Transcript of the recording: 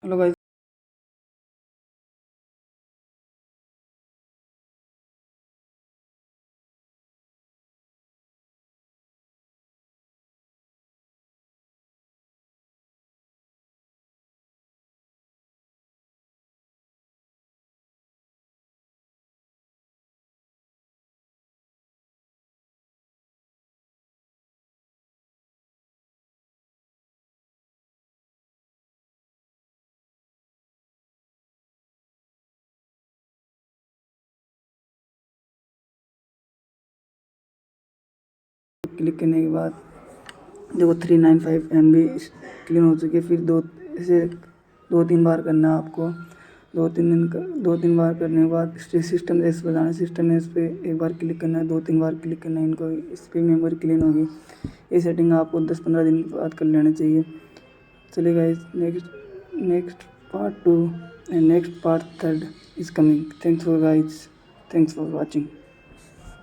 Hello guys. Click करने के बाद देखो 395 MB क्लीन हो चुकी है। फिर ऐसे 2-3 बार करना है आपको। 2-3 बार करने के बाद सिस्टम एस पे जाना है। सिस्टम एस पे एक बार क्लिक करना है, 2-3 बार क्लिक करना है इनको। इस पर मेमोरी क्लीन होगी। ये सेटिंग आपको 10-15 दिन के बाद कर लेना चाहिए। चलिए guys, next part 2 and next part 3 is coming. Thanks for guys, thanks for watching.